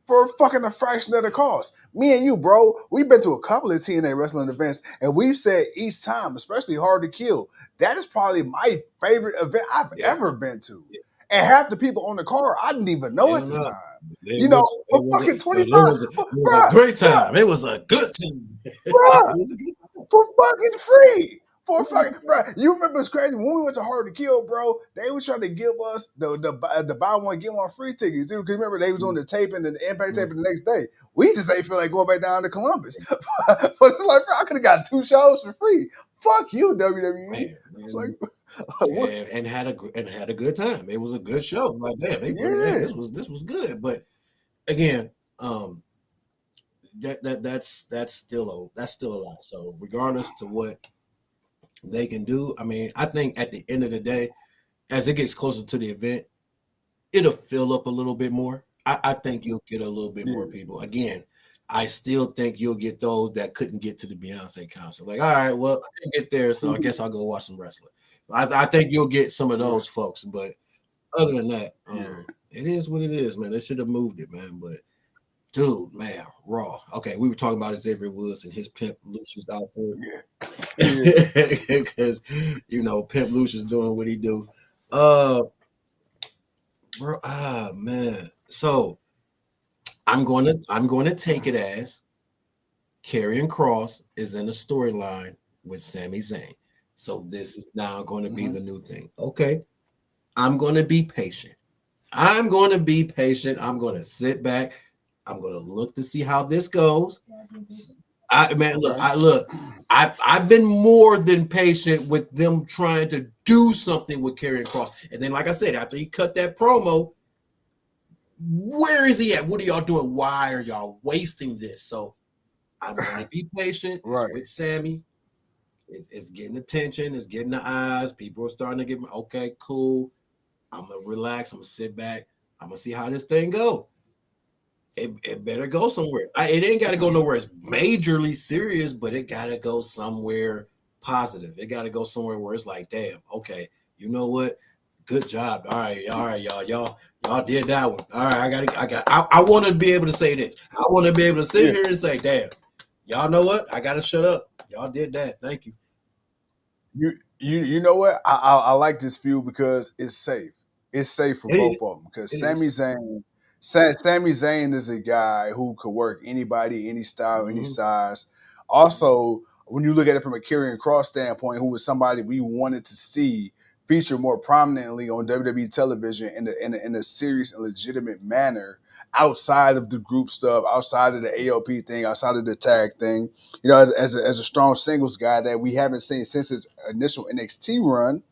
for fucking a fraction of the cost. Me and you, bro, we've been to a couple of TNA wrestling events, and we've said each time, especially Hard to Kill, that is probably my favorite event I've Yeah. ever been to. Yeah. And half the people on the card I didn't even know Hell at the no. time. It You know, was for it was a, fucking but 25, it was a bruh, great bruh, time. It was a good time. bruh, It was a good for fucking free. For time. fucking, bro, you remember it's crazy when we went to Hard to Kill, bro. They was trying to give us the buy one get one free tickets. Because remember they was on the taping and the impact taping the next day. We just ain't feel like going back down to Columbus, but it's like, bro, I could have got 2 shows for free. Fuck you, WWE. Man, It's like, man, what? and had a good time. It was a good show. Like damn, they put it. Hey, Yeah, this was good. But again, that's still a lot. So regardless to what they can do, I mean, I think at the end of the day, as it gets closer to the event, it'll fill up a little bit more. I think you'll get a little bit more yeah, people. Again, I still think you'll get those that couldn't get to the Beyonce concert. Like, all right, well, I didn't get there, so I guess I'll go watch some wrestling. I think you'll get some of right, those folks, but other than that, yeah, it is what it is, man. They should have moved it, man. But dude, man, Raw. Okay, we were talking about Xavier Woods and his Pimp Lucius outfit yeah, yeah, because Pimp Lucius doing what he do. Uh, bro, man. So I'm going to take it as Karrion Cross is in a storyline with Sami Zayn. So this is now going to be hmm the new thing. Okay, I'm going to be patient. I'm going to be patient. I'm going to sit back. I'm going to look to see how this goes. I man, look, okay, I've been more than patient with them trying to do something with Karrion Cross. And then, like I said, after he cut that promo, where is he at? What are y'all doing? Why are y'all wasting this? So I'm going to be patient. It's right, with Sammy. It's getting attention. It's getting the eyes. People are starting to get okay, cool. I'm gonna relax. I'm gonna sit back. I'm gonna see how this thing go. it better go somewhere. It ain't got to go nowhere it's majorly serious, but it got to go somewhere positive. It got to go somewhere where it's like, damn, okay, you know what? Good job. All right, y'all did that one. All right, I want to be able to say this. I want to be able to sit Yeah. here and say, damn, y'all know what? I got to shut up. Y'all did that. Thank you. You know what? I like this feud because it's safe. It's safe for It both is. of them because It is. Sami Zayn is a guy who could work anybody, any style, any Mhm. size. Also, when you look at it from a Karrion Cross standpoint, who was somebody we wanted to see featured more prominently on WWE television in a serious and legitimate manner outside of the group stuff, outside of the AOP thing, outside of the tag thing. As a strong singles guy that we haven't seen since his initial NXT run.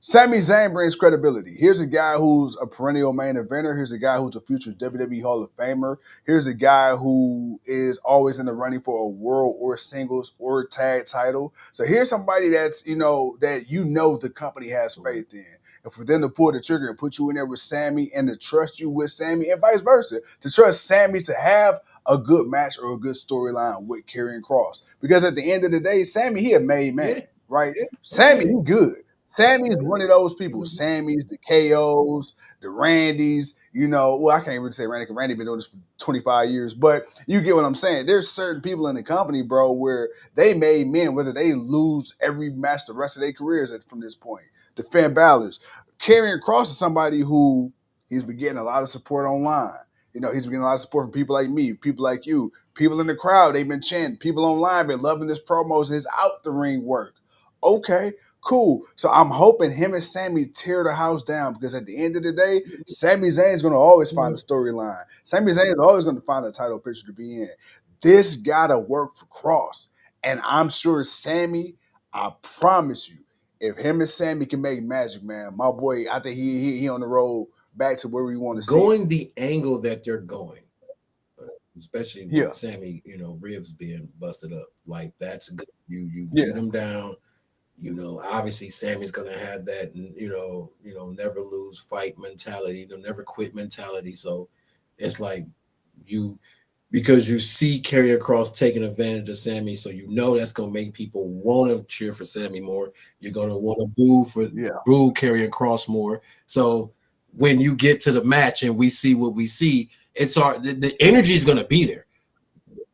Sami Zayn brings credibility. Here's a guy who's a perennial main eventer. Here's a guy who's a future WWE Hall of Famer. Here's a guy who is always in the running for a world or singles or tag title. So here's somebody that's, the company has faith in. And for them to pull the trigger and put you in there with Sammy and to trust you with Sammy and vice versa, to trust Sammy to have a good match or a good storyline with Karrion Cross. Because at the end of the day, Sammy, he a made man, Yeah. right? Yeah. Sammy, Okay. he good. Sammy's one of those people. Sammy's, the KOs, the Randys. Well, I can't really say Randy because Randy been doing this for 25 years, but you get what I'm saying. There's certain people in the company, bro, where they made men, whether they lose every match the rest of their careers from this point. The Finn Balor's. Karrion Cross is somebody who he's been getting a lot of support online. He's been getting a lot of support from people like me, people like you, people in the crowd. They've been chanting. People online been loving his promos, his out the ring work. Okay, cool. So I'm hoping him and Sammy tear the house down because at the end of the day, Sami Zayn's going to always find a storyline. Sami Zayn is always going to find a title picture to be in. This got to work for Cross. And I'm sure Sammy, I promise you, if him and Sammy can make magic, man, my boy, I think he on the road back to where we want to see him. Going the angle that they're going, especially Yeah, with Sammy, ribs being busted up. Like that's good. You beat yeah, him down. Obviously Sammy's gonna have that, never lose fight mentality, never quit mentality. So it's like you because you see Carry Across taking advantage of Sammy, so that's gonna make people want to cheer for Sammy more. You're gonna want to yeah. boo Carry Across more. So when you get to the match and we see what we see, the energy is gonna be there.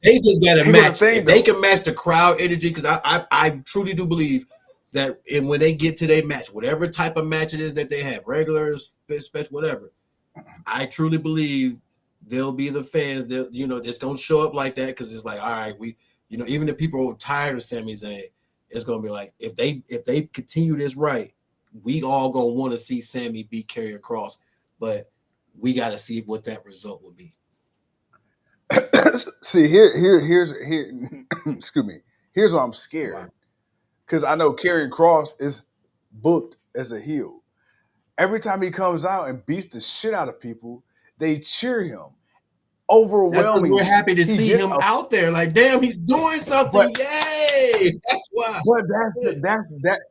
They just got to Here go the match. thing, If they though. can match the crowd energy, because I truly do believe that, and when they get to their match, whatever type of match it is that they have, regular, special, whatever, I truly believe they'll be the fans that just don't show up like that because it's like, all right, even if people are tired of Sami Zayn, it's gonna be like if they continue this right, we all gonna want to see Sammy beat Carry Across, but we got to see what that result will be. See, here. Excuse me. Here's why I'm Wow. scared because I know Karrion Cross is booked as a heel. Every time he comes out and beats the shit out of people, they cheer him That's because we're overwhelmingly. happy to He see gets him a out there. Like, damn, he's doing something. but Yay! That's why.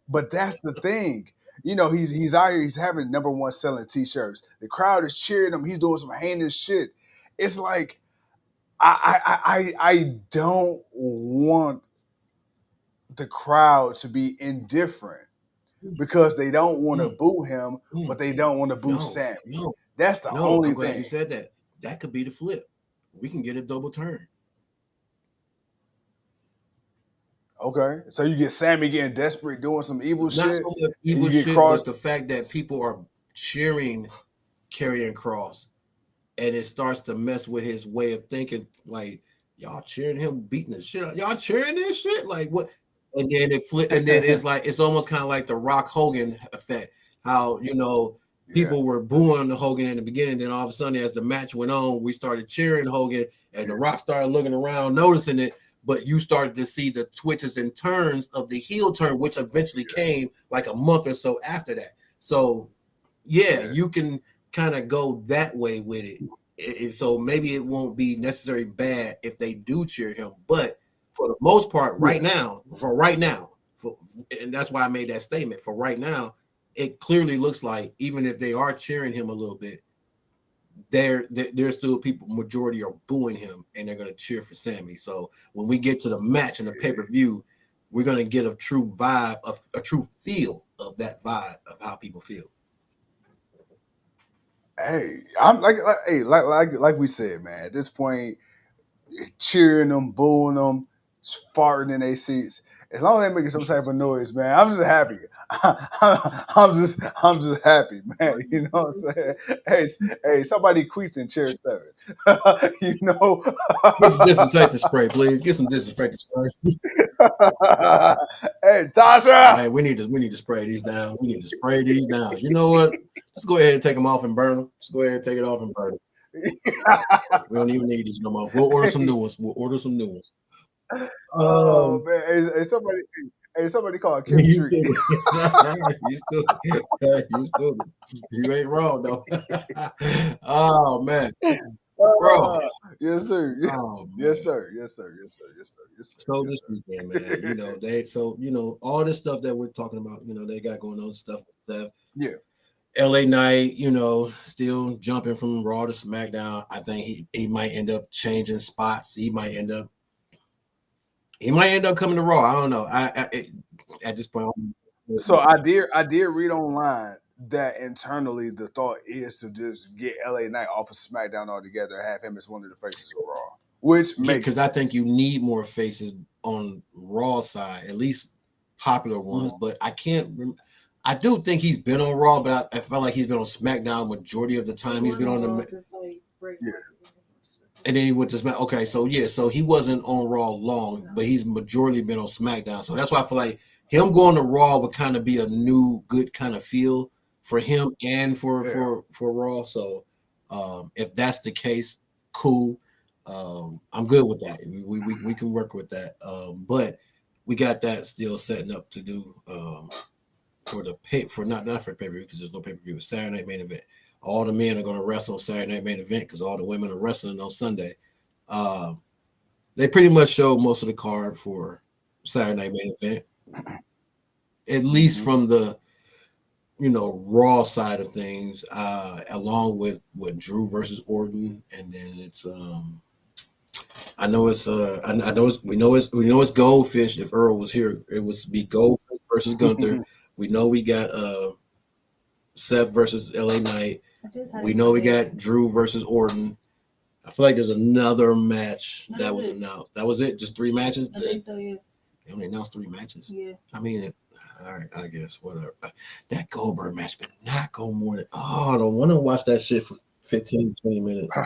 but that's the thing. He's out here. He's having number one selling T-shirts. The crowd is cheering him. He's doing some heinous shit. It's like I don't want the crowd to be indifferent because they don't want to Mm, boo him, mm. but they don't want to boo No, Sammy. no, That's the no. only I'm glad thing. you said that. That could be the flip. We can get a double turn. Okay, so you get Sammy getting desperate, doing some evil Not shit, so much and evil you get shit, but Cross. the fact that people are cheering Karrion Cross, and it starts to mess with his way of thinking. Like, y'all cheering him, beating the shit out. Y'all cheering this shit. Like what? And then it flip, and then it's like it's almost kind of like the Rock Hogan effect. How Yeah, people were booing the Hogan in the beginning, then all of a sudden as the match went on, we started cheering Hogan, and the Rock started looking around, noticing it. But you started to see the twitches and turns of the heel turn, which eventually came like a month or so after that. So yeah, yeah, you can kind of go that way with it. So maybe it won't be necessarily bad if they do cheer him, but for the most part, yeah. right now, and that's why I made that statement. For right now, it clearly looks like even if they are cheering him a little bit, there's still people, majority are booing him, and they're gonna cheer for Sammy. So when we get to the match and the pay-per-view, we're gonna get a true vibe of a true feel of that vibe of how people feel. Hey, I'm like we said, man. At this point, cheering them, booing them, farting in their seats. As long as they making some type of noise, man, I'm just happy. I'm just happy, man. You know what I'm saying? Hey, somebody queefed in chair 7. You know. Get the disinfectant spray, please. Get some disinfectant spray. Hey, Tasha. Hey, we need to spray these down. We need to spray these down. You know what? Let's go ahead and take them off and burn them. Let's go ahead and take it off and burn them. We don't even need these no more. We'll order some new ones. We'll order some new ones. Oh Um, man, somebody call Kim you Tree. stupid. You stupid. You stupid. You ain't wrong though. Oh man, bro. Uh, yes, sir. Oh Yes, man. sir. Yes, sir. Yes, sir. Yes, sir. Yes, sir. So Yes, this weekend, man, you know, all this stuff that we're talking about, they got going on stuff with Seth. yeah. LA Knight, still jumping from Raw to SmackDown. I think he might end up changing spots. He might end up coming to Raw. I don't know. At this point, So I did read online that internally the thought is to just get LA Knight off of SmackDown altogether and have him as one of the faces of Raw, which yeah, makes because I think sense. you need more faces on Raw side, at least popular ones. Mhm. But I can't. I do think he's been on Raw, but I felt like he's been on SmackDown majority of the time. He's been on the, Yeah. and then he went to Smack. Okay, so yeah, so he wasn't on Raw long, but he's majority been on SmackDown. So that's why I feel like him going to Raw would kind of be a new good kind of feel for him and for Yeah. for Raw. So if that's the case, cool. I'm good with that. We can work with that. But we got that still setting up to do for the pay for not for pay per view because there's no pay per view. It's Saturday Night Main Event. All the men are going to wrestle Saturday Night Main Event because all the women are wrestling on Sunday. Uh, they pretty much showed most of the card for Saturday Night Main Event, at least Hmm. from the Raw side of things, along with Drew versus Orton, and then it's I know it's Goldfish. If Earl was here, it would be Goldfish versus Gunther. We know we got Seth versus LA Knight. We know we got Drew versus Orton. I feel like there's another match that was announced. That was it. Just 3 matches. I think so, yeah. They only announced 3 matches. Yeah. I mean, all right. I guess whatever. That Goldberg match, but not go more than. Oh, I don't want to watch that shit for 15, 20 minutes.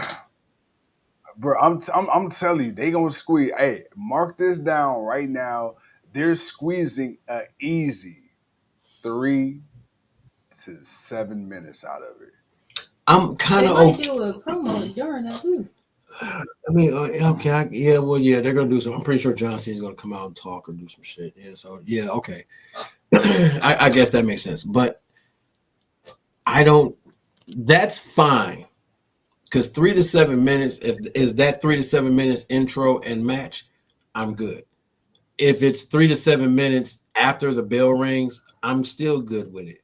Bro, I'm telling you, they gonna squeeze. Hey, mark this down right now. They're squeezing a easy 3 to 7 minutes out of it. I'm kind They of might okay. do a promo during that too. I mean, okay, yeah, well, yeah, they're gonna do some. I'm pretty sure John Cena's gonna come out and talk or do some shit. Yeah, so yeah, okay. I guess that makes sense, but I don't. That's fine because 3 to 7 minutes. If is that 3 to 7 minutes intro and match, I'm good. If it's 3 to 7 minutes after the bell rings, I'm still good with it.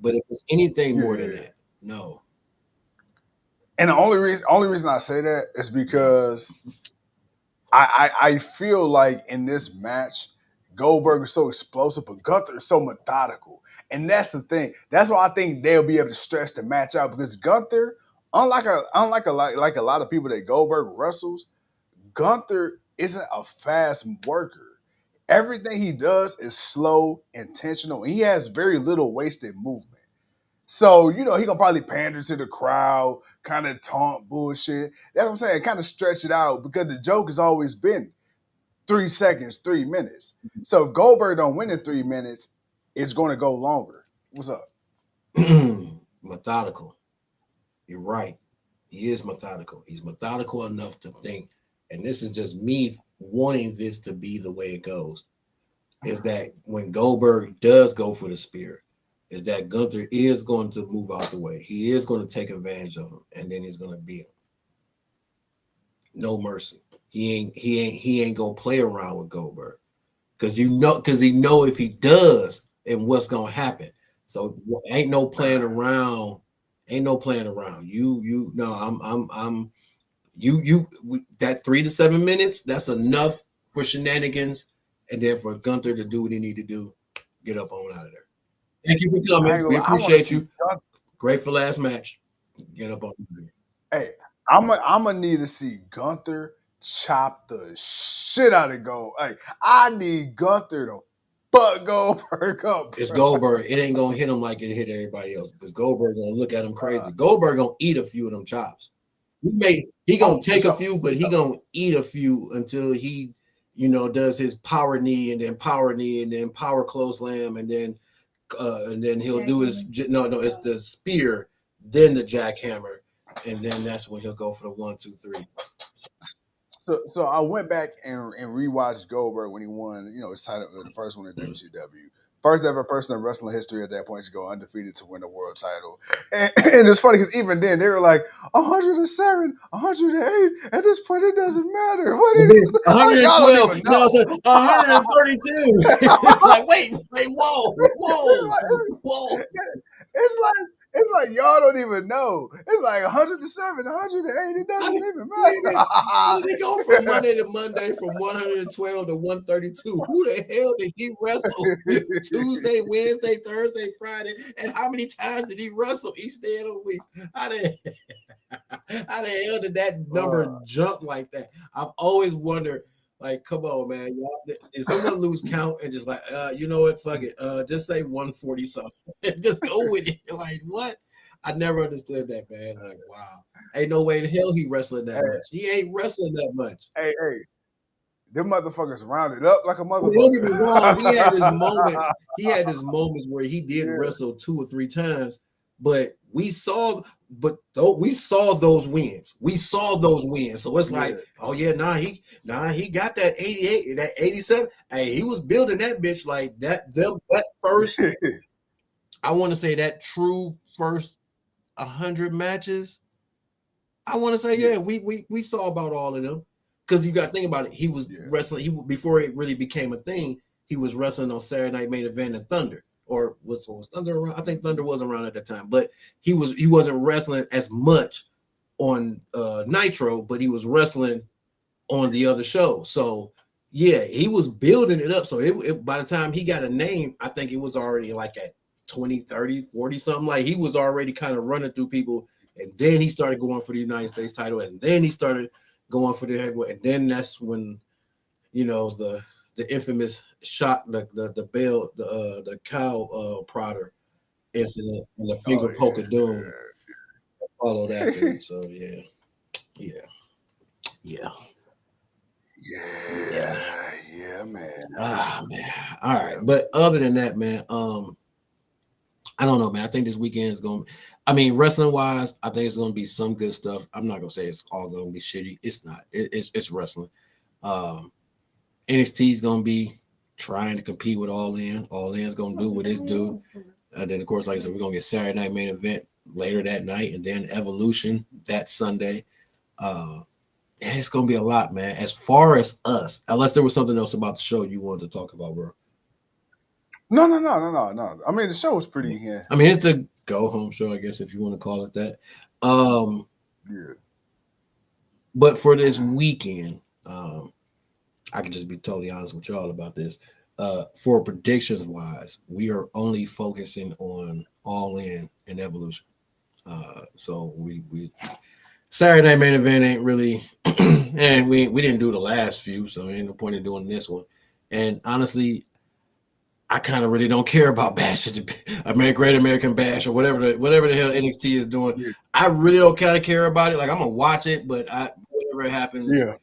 But if it's anything more than Yeah. that, no, And the only reason I say that is no. because I feel like in this match, Goldberg is so explosive, but Gunther is so methodical. And that's the thing. That's why I think they'll be able to stretch the match out because Gunther, unlike a lot of people that Goldberg wrestles, Gunther isn't a fast worker. Everything he does is slow, intentional, and he has very little wasted movement. So, he gonna probably pander to the crowd, kind of taunt bullshit. That's what I'm saying. Kind of stretch it out because the joke has always been 3 seconds, 3 minutes. So if Goldberg don't win in 3 minutes, it's gonna go longer. What's up? Methodical. You're right. He is methodical. He's methodical enough to think, and this is just me wanting this to be the way it goes. Is that when Goldberg does go for the spear, is that Gunther is going to move out the way. He is going to take advantage of him, and then he's going to beat him. No mercy. He ain't gonna play around with Goldberg because he know if he does, and what's gonna happen. So ain't no playing around Ain't no playing around. No, that 3 to 7 minutes, that's enough for shenanigans, and then for Gunther to do what he need to do, get up on out of there. Thank you for I coming. ain't gonna We lie, I want to appreciate see you. Gunther. Grateful last match. Get up on there. Hey, I'm gonna need to see Gunther chop the shit out of Gold. Like I need Gunther to fuck Goldberg up, It's bro. Goldberg. It ain't gonna hit him like it hit everybody else because Goldberg gonna look at him crazy. Goldberg gonna eat a few of them chops. He gonna Oh, for take a sure, few, for but he sure. gonna eat a few until he, does his power knee and then power knee and then power close slam and then he'll do his no, it's the spear, then the jackhammer, and then that's when he'll go for the 1, 2, 3. So I went back and rewatched Goldberg when he won, his title, the first one in WCW. First ever person in wrestling history at that point to go undefeated to win the world title. And it's funny because even then they were like 107, 108. At this point, it doesn't matter. What And it then is, like y'all don't 112. even Now it's know. 132. It's like, wait, whoa, whoa, whoa. It's like y'all don't even know. It's like 107, 108. It How doesn't did, even how did they go from matter. Monday to Monday from 112 to 132? Who the hell did he wrestle Tuesday, Wednesday, Thursday, Friday? And how many times did he wrestle each day of the week? How the, how the hell did that number jump like that? I've always wondered, like, come on, man. Did someone lose count and just like, you know what? Fuck it. Just say 140 something. Just go with it. Like, what? I never understood that, man. Like, wow. Ain't no way in hell he wrestling that Hey, much. He ain't wrestling that much. hey, them motherfuckers rounded up like a Don't get me wrong. motherfucker. He had his moments. He had his moments where he did Yeah, wrestle 2 or 3 times, but we saw those wins. We saw those wins. So it's like, yeah. oh yeah, he got that 88, that 87. Hey, he was building that bitch like that. That first, I want to say that true first 100 matches. I want to say, Yeah, yeah, we saw about all of them because you got to think about it. He was yeah. wrestling. Before it really became a thing. He was wrestling on Saturday Night Main Event and Thunder, or was Thunder around? I think Thunder wasn't around at that time, but he wasn't wrestling as much on Nitro, but he was wrestling on the other show. So yeah, he was building it up. So by the time he got a name, I think it was already like at 20, 30, 40 something. Like he was already kind of running through people. And then he started going for the United States title. And then he started going for the heavyweight. And then that's when, the infamous shot, the bell, the cow prodder incident and the Oh finger poke of doom followed after yeah. it. So yeah, yeah, yeah, yeah. Yeah, yeah, man. Ah man. All right. Yeah. But other than that, man, I don't know, man. I think this weekend is going. I mean, wrestling wise, I think it's going to be some good stuff. I'm not gonna say it's all going to be shitty. It's not. It's wrestling. Um, NXT is going to be trying to compete with All In. All In's going to do what it's do. And then, of course, like I said, we're going to get Saturday Night Main Event later that night, and then Evolution that Sunday. Uh, it's going to be a lot, man. As far as us, unless there was something else about the show you wanted to talk about, bro. No. I mean, the show was pretty. Yeah, I mean, it's the go home show, I guess, if you want to call it that. yeah. But for this weekend, I can just be totally honest with y'all about this. For predictions wise, we are only focusing on All In and Evolution. So we Saturday Night Main Event ain't really, and we didn't do the last few, so ain't no point in doing this one. And honestly, I kind of really don't care about Bash, Great American Bash, or whatever the hell NXT is doing. Yeah. I really don't kind of care about it. Like I'm gonna watch it, but whatever happens, Yeah.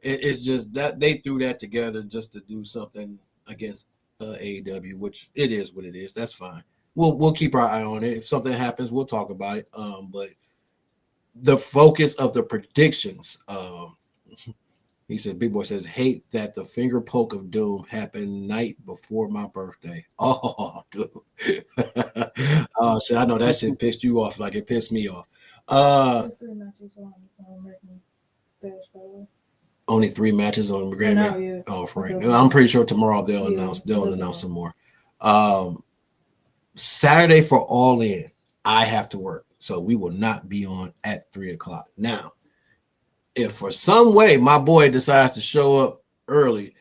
it's just that they threw that together just to do something against AEW, which it is what it is. That's fine. We'll keep our eye on it. If something happens, we'll talk about it. But the focus of the predictions. He said, Big Boy says, hate that the finger poke of doom happened night before my birthday. Oh, dude. Oh, shit. I know that shit pissed you off like it pissed me off. There's 3 matches on American Bash, by the way. Only 3 matches on For now, yeah. Oh, right. I'm pretty sure tomorrow they'll Yeah, announce some more. Saturday for All In, I have to work. So we will not be on at 3:00. Now, if for some way my boy decides to show up early,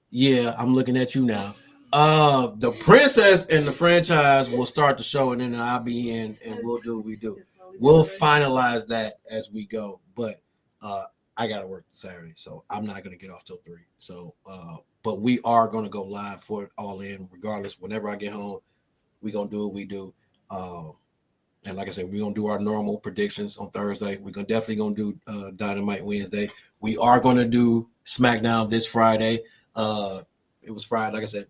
yeah, I'm looking at you now. The princess and the franchise will start the show, and then I'll be in, and we'll do what we do. We'll finalize that as we go. But I gotta work Saturday, so I'm not gonna get off till 3. So, but we are gonna go live for it all in, regardless. Whenever I get home, we gonna do what we do. And like I said, we're gonna do our normal predictions on Thursday. We're gonna definitely gonna do Dynamite Wednesday. We are gonna do SmackDown this Friday. It was Friday, like I said,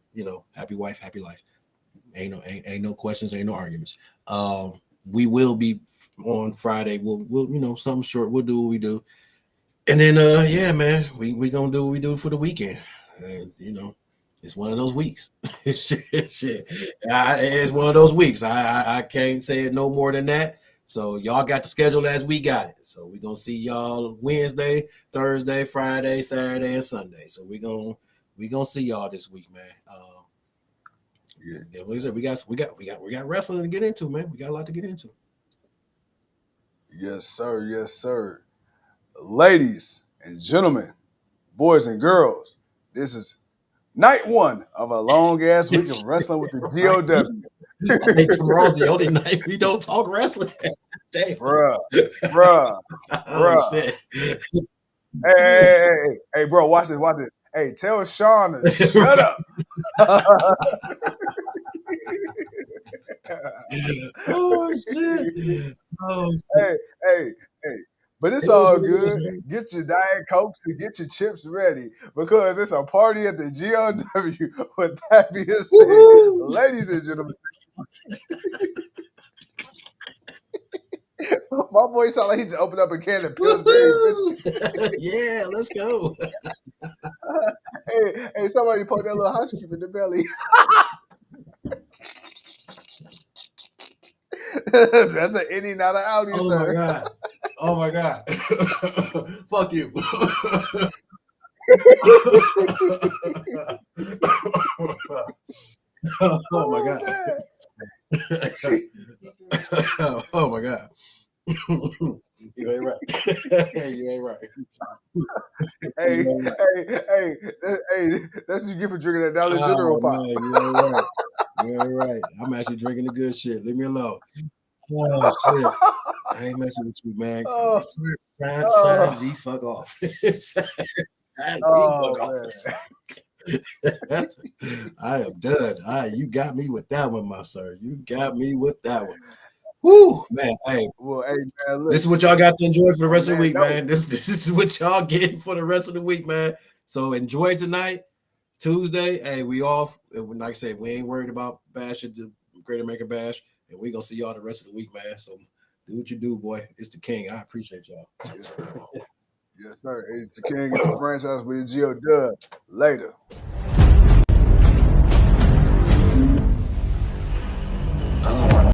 happy wife, happy life. Ain't no questions, ain't no arguments. We will be on Friday. We'll something short. We'll do what we do. And then yeah, man, we gonna do what we do for the weekend. And it's one of those weeks. shit. It's one of those weeks. I can't say it no more than that. So y'all got the schedule as we got it. So we're gonna see y'all Wednesday, Thursday, Friday, Saturday, and Sunday. So we gonna see y'all this week, man. Yeah, like I said, we got wrestling to get into, man. We got a lot to get into. Yes, sir. Yes, sir. Ladies and gentlemen, boys and girls, this is night 1 of a long ass week of wrestling with the GOW. Hey, tomorrow's the only night we don't talk wrestling. Damn. Bruh. Oh shit. Hey, bro, watch this. Hey, tell Sean to shut up. Oh shit. Oh shit. hey. But it's It is all what it is, good. man. Get your Diet Cokes and get your chips ready because it's a party at the GOW. With that being said, Woo-hoo. ladies and gentlemen, my boy sound like he just opened up a can of Pillsbury biscuits. Yeah, let's go. Hey, somebody put that little housekeeper in the belly. That's an innie, not an outie, Oh sir. my god. Oh my god. Fuck you. Oh my god. Oh my god. You ain't right. You ain't right. Hey, that's what you get for drinking that Dollar General Oh pop. man, you ain't right. You ain't right. I'm actually drinking the good shit. Leave me alone. Oh shit. I ain't messing with you, man. Oh, Sign Z fuck off. Sign Z fuck off. Man. I am done. You got me with that one, my sir. You got me with that one. Woo, man. Hey, Well, hey, man, look. this is what y'all got to enjoy for the rest of the Man, week, man. This is what y'all getting for the rest of the week, man. So enjoy tonight. Tuesday, hey, we off. Like I said, we ain't worried about Bash at the Great American Bash, and we gonna see y'all the rest of the week, man. So do what you do, boy. It's the king. I appreciate y'all. Yes, sir. It's the king. It's the franchise with the GOW. Later.